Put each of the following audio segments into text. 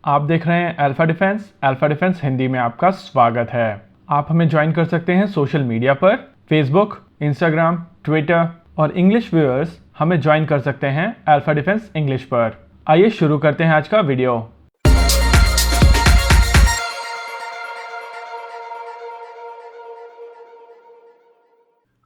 आप देख रहे हैं अल्फा डिफेंस हिंदी में आपका स्वागत है। आप हमें ज्वाइन कर सकते हैं सोशल मीडिया पर, फेसबुक, इंस्टाग्राम, ट्विटर और इंग्लिश व्यूअर्स हमें ज्वाइन कर सकते हैं अल्फा डिफेंस इंग्लिश पर। आइए शुरू करते हैं आज का वीडियो।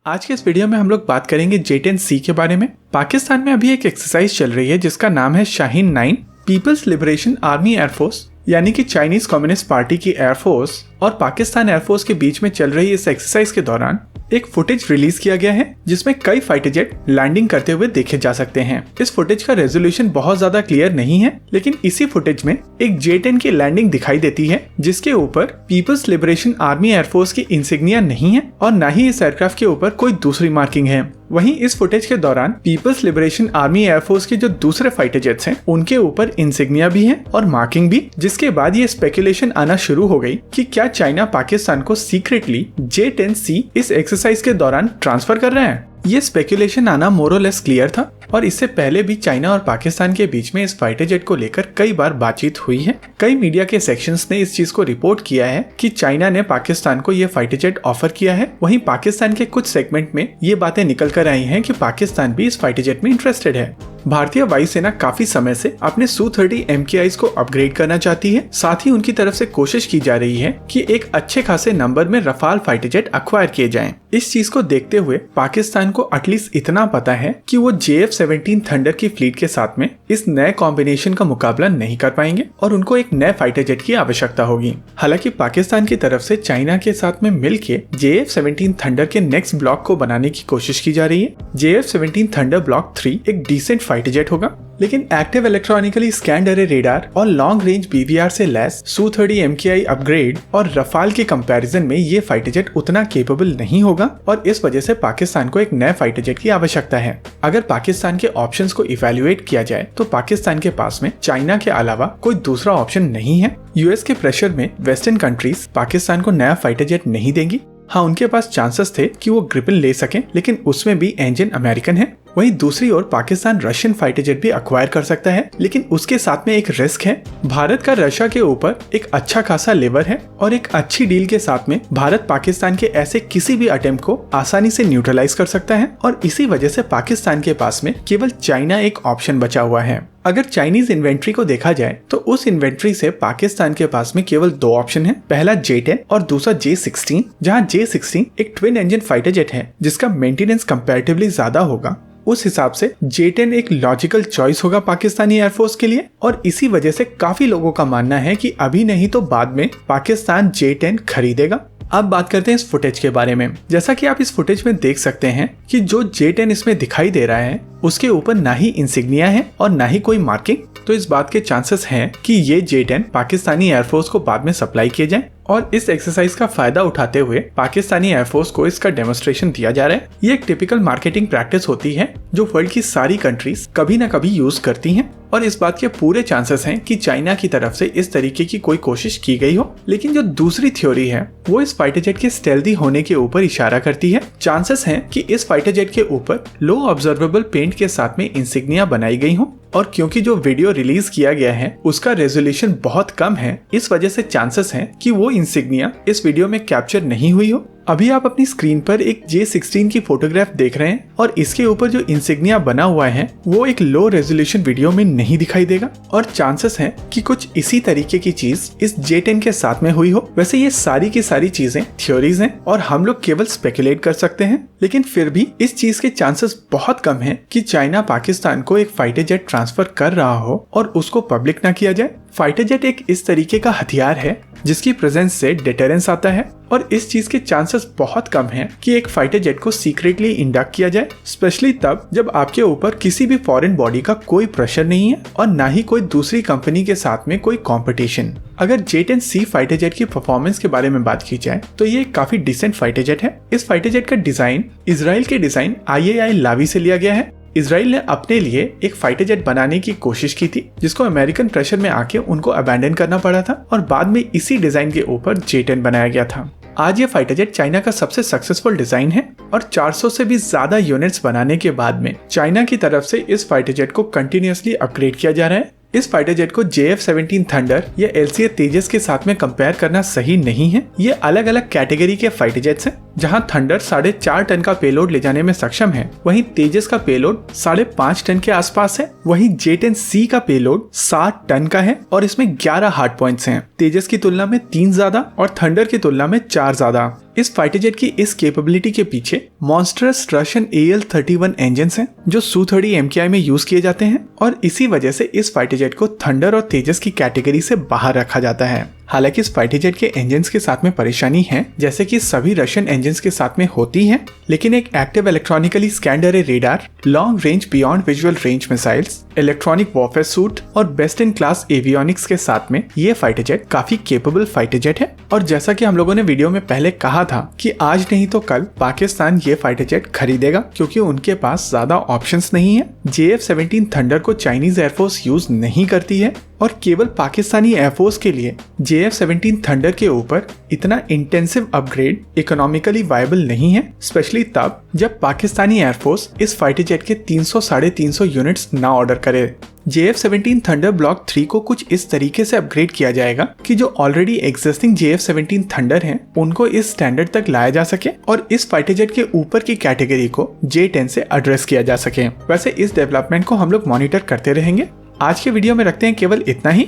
आज के इस वीडियो में हम लोग बात करेंगे J-10C के बारे में। पाकिस्तान में अभी एक एक्सरसाइज चल रही है जिसका नाम है Shaheen 9। People's Liberation Army air force यानी कि चाइनीज कम्युनिस्ट पार्टी की एयरफोर्स और पाकिस्तान एयरफोर्स के बीच में चल रही इस एक्सरसाइज के दौरान एक फुटेज रिलीज किया गया है जिसमें कई फाइटर जेट लैंडिंग करते हुए देखे जा सकते हैं। इस फुटेज का रेजोल्यूशन बहुत ज्यादा क्लियर नहीं है, लेकिन इसी फुटेज में एक J-10 की लैंडिंग दिखाई देती है जिसके ऊपर पीपल्स लिबरेशन आर्मी एयरफोर्स की इंसिग्निया नहीं है और न ही इस एयरक्राफ्ट के ऊपर कोई दूसरी मार्किंग है। वहीं इस फुटेज के दौरान पीपल्स लिबरेशन आर्मी एयरफोर्स के जो दूसरे फाइटर जेट्स हैं उनके ऊपर इंसिग्निया भी है और मार्किंग भी, जिसके बाद ये स्पेकुलेशन आना शुरू हो गई कि क्या चाइना पाकिस्तान को सीक्रेटली J-10C इस एक्सरसाइज के दौरान ट्रांसफर कर रहे हैं। ये स्पेकुलेशन आना मोर और लेस क्लियर था और इससे पहले भी चाइना और पाकिस्तान के बीच में इस फाइटर जेट को लेकर कई बार बातचीत हुई है। कई मीडिया के सेक्शंस ने इस चीज को रिपोर्ट किया है कि चाइना ने पाकिस्तान को ये फाइटर जेट ऑफर किया है। वहीं पाकिस्तान के कुछ सेगमेंट में ये बातें निकल कर आई हैं कि पाकिस्तान भी इस फाइटर जेट में इंटरेस्टेड है। भारतीय वायुसेना काफी समय से अपने Su-30 MKIs को अपग्रेड करना चाहती है। साथ ही उनकी तरफ से कोशिश की जा रही है कि एक अच्छे खासे नंबर में रफाल फाइटर जेट अक्वायर किए जाएं। इस चीज को देखते हुए पाकिस्तान को एटलीस्ट इतना पता है कि वो JF-17 थंडर की फ्लीट के साथ में इस नए कॉम्बिनेशन का मुकाबला नहीं कर पाएंगे और उनको एक नए फाइटर जेट की आवश्यकता होगी। हालांकि पाकिस्तान की तरफ से चाइना के साथ में मिलकर JF-17 थंडर के नेक्स्ट ब्लॉक को बनाने की कोशिश की जा रही है। JF-17 थंडर ब्लॉक 3 एक डिसेंट फाइटर जेट होगा, लेकिन एक्टिव इलेक्ट्रॉनिकली स्कैन्ड अरे रेडार और लॉन्ग रेंज BVR से लैस Su-30 MKI अपग्रेड और रफाल के कंपैरिजन में ये फाइटर जेट उतना केपेबल नहीं होगा और इस वजह से पाकिस्तान को एक नए फाइटर जेट की आवश्यकता है। अगर पाकिस्तान के ऑप्शंस को इवैल्यूएट किया जाए तो पाकिस्तान के पास में चाइना के अलावा कोई दूसरा ऑप्शन नहीं है। यूएस के प्रेशर में वेस्टर्न कंट्रीज पाकिस्तान को नया फाइटर जेट नहीं देंगी। हाँ, उनके पास चांसेस थे कि वो ग्रिपन ले सकें, लेकिन उसमें भी इंजन अमेरिकन है। वहीं दूसरी ओर पाकिस्तान रशियन फाइटर जेट भी अक्वायर कर सकता है, लेकिन उसके साथ में एक रिस्क है। भारत का रशिया के ऊपर एक अच्छा खासा लेवर है और एक अच्छी डील के साथ में भारत पाकिस्तान के ऐसे किसी भी अटेम्प्ट को आसानी से न्यूट्रलाइज कर सकता है और इसी वजह से पाकिस्तान के पास में केवल चाइना एक ऑप्शन बचा हुआ है। अगर चाइनीज इन्वेंट्री को देखा जाए तो उस इन्वेंट्री से पाकिस्तान के पास में केवल दो ऑप्शन है, पहला J-10 और दूसरा J-16, जहां J-16 एक ट्विन इंजन फाइटर जेट है जिसका मेंटेनेंस कंपैरेटिवली ज्यादा होगा। उस हिसाब से J-10 एक लॉजिकल चॉइस होगा पाकिस्तानी एयरफोर्स के लिए और इसी वजह से काफी लोगों का मानना है कि अभी नहीं तो बाद में पाकिस्तान J-10 खरीदेगा। अब बात करते हैं इस फुटेज के बारे में। जैसा कि आप इस फुटेज में देख सकते हैं कि जो J-10 इसमें दिखाई दे रहा है उसके ऊपर ना ही इंसिग्निया है और ना ही कोई मार्किंग, तो इस बात के चांसेस हैं कि ये J-10 पाकिस्तानी एयरफोर्स को बाद में सप्लाई किए जाएं और इस एक्सरसाइज का फायदा उठाते हुए पाकिस्तानी एयरफोर्स को इसका डेमोन्स्ट्रेशन दिया जा रहा है। ये एक टिपिकल मार्केटिंग प्रैक्टिस होती है जो वर्ल्ड की सारी कंट्रीज कभी ना कभी यूज करती हैं और इस बात के पूरे चांसेस हैं कि चाइना की तरफ से इस तरीके की कोई कोशिश की गई हो। लेकिन जो दूसरी थ्योरी है वो इस फाइटर जेट के स्टेल्दी होने के ऊपर इशारा करती है। चांसेस हैं कि इस फाइटर जेट के ऊपर लो ऑब्जर्वेबल पेंट के साथ में इंसिग्निया बनाई गई हो और क्योंकि जो वीडियो रिलीज किया गया है उसका रेजोल्यूशन बहुत कम है, इस वजह से चांसेस हैं कि वो इंसिग्निया इस वीडियो में कैप्चर नहीं हुई हो। अभी आप अपनी स्क्रीन पर एक J-16 की फोटोग्राफ देख रहे हैं और इसके ऊपर जो इंसिग्निया बना हुआ है वो एक लो रेजोल्यूशन वीडियो में नहीं दिखाई देगा और चांसेस हैं कि कुछ इसी तरीके की चीज इस J-10 के साथ में हुई हो। वैसे ये सारी की सारी चीजें थ्योरीज हैं और हम लोग केवल स्पेकुलेट कर सकते हैं, लेकिन फिर भी इस चीज के चांसेस बहुत कम हैं कि चाइना पाकिस्तान को एक फाइटर जेट ट्रांसफर कर रहा हो और उसको पब्लिक ना किया जाए। फाइटर जेट एक इस तरीके का हथियार है जिसकी प्रेजेंस से डिटरेंस आता है और इस चीज के चांसेस बहुत कम हैं कि एक फाइटर जेट को सीक्रेटली इंडक्ट किया जाए, स्पेशली तब जब आपके ऊपर किसी भी फॉरेन बॉडी का कोई प्रेशर नहीं है और ना ही कोई दूसरी कंपनी के साथ में कोई कंपटीशन। अगर J-10C फाइटर जेट की परफॉर्मेंस के बारे में बात की जाए तो ये काफी डिसेंट फाइटर जेट है। इस फाइटर जेट का डिजाइन इजराइल के डिजाइन IAI लावी से लिया गया है। इजराइल ने अपने लिए एक फाइटर जेट बनाने की कोशिश की थी जिसको अमेरिकन प्रेशर में आके उनको अबैंडन करना पड़ा था और बाद में इसी डिजाइन के ऊपर J-10 बनाया गया था। आज ये फाइटर जेट चाइना का सबसे सक्सेसफुल डिजाइन है और 400 से भी ज्यादा यूनिट्स बनाने के बाद में चाइना की तरफ से इस फाइटर जेट को कंटिन्यूअसली अपग्रेड किया जा रहा है। इस फाइटर जेट को JF-17 थंडर या LCA तेजस के साथ में कंपेयर करना सही नहीं है। ये अलग अलग कैटेगरी के फाइटर जेट्स हैं। जहां थंडर 4.5 टन का पेलोड ले जाने में सक्षम है, वहीं तेजस का पेलोड 5.5 टन के आसपास है। वहीं J-10C का पेलोड 60 टन का है और इसमें 11 हार्ड पॉइंट्स हैं। तेजस की तुलना में 3 ज्यादा और थंडर की तुलना में 4 ज्यादा। इस फाइटर जेट की इस कैपेबिलिटी के पीछे मॉन्स्टरस रशियन AL-31 इंजन्स हैं जो Su-30 MKI में यूज किए जाते हैं और इसी वजह से इस फाइटर जेट को थंडर और तेजस की कैटेगरी से बाहर रखा जाता है। हालांकि इस फाइटर जेट के इंजन्स के साथ में परेशानी है, जैसे कि सभी रशियन इंजन्स के साथ में होती है, लेकिन एक एक्टिव इलेक्ट्रॉनिकली स्कैन्ड अरे radar, long range beyond visual range missiles, electronic warfare suit और बेस्ट इन क्लास एवियोनिक्स के साथ में ये फाइटर जेट काफी केपेबल फाइटर जेट है। और जैसा कि हम लोगों ने वीडियो में पहले कहा था कि आज नहीं तो कल पाकिस्तान ये फाइटर जेट खरीदेगा, क्योंकि उनके पास ज्यादा ऑप्शंस नहीं है। JF-17 थंडर को चाइनीज एयरफोर्स यूज नहीं करती है और केवल पाकिस्तानी एयरफोर्स के लिए JF-17 थंडर के ऊपर इतना इंटेंसिव अपग्रेड इकोनॉमिकली वायबल नहीं है, स्पेशली तब जब पाकिस्तानी एयरफोर्स इस फाइटर जेट के 300-350 यूनिट्स ना ऑर्डर करे। JF-17 थंडर ब्लॉक 3 को कुछ इस तरीके से अपग्रेड किया जाएगा कि जो ऑलरेडी एग्जिस्टिंग JF-17 थंडर हैं उनको इस स्टैंडर्ड तक लाया जा सके और इस फाइटर जेट के ऊपर की कैटेगरी को J-10 से एड्रेस किया जा सके। वैसे इस डेवलपमेंट को हम लोग मॉनिटर करते रहेंगे। आज के वीडियो में रखते हैं केवल इतना ही।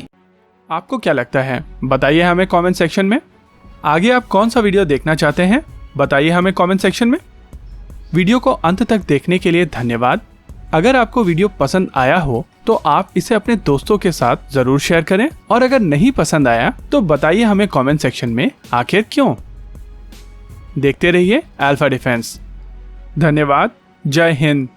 आपको क्या लगता है बताइए हमें कमेंट सेक्शन में। आगे आप कौन सा वीडियो देखना चाहते हैं बताइए हमें कमेंट सेक्शन में। वीडियो को अंत तक देखने के लिए धन्यवाद। अगर आपको वीडियो पसंद आया हो तो आप इसे अपने दोस्तों के साथ जरूर शेयर करें और अगर नहीं पसंद आया तो बताइए हमें कमेंट सेक्शन में आखिर क्यों। देखते रहिए अल्फा डिफेंस। धन्यवाद। जय हिंद।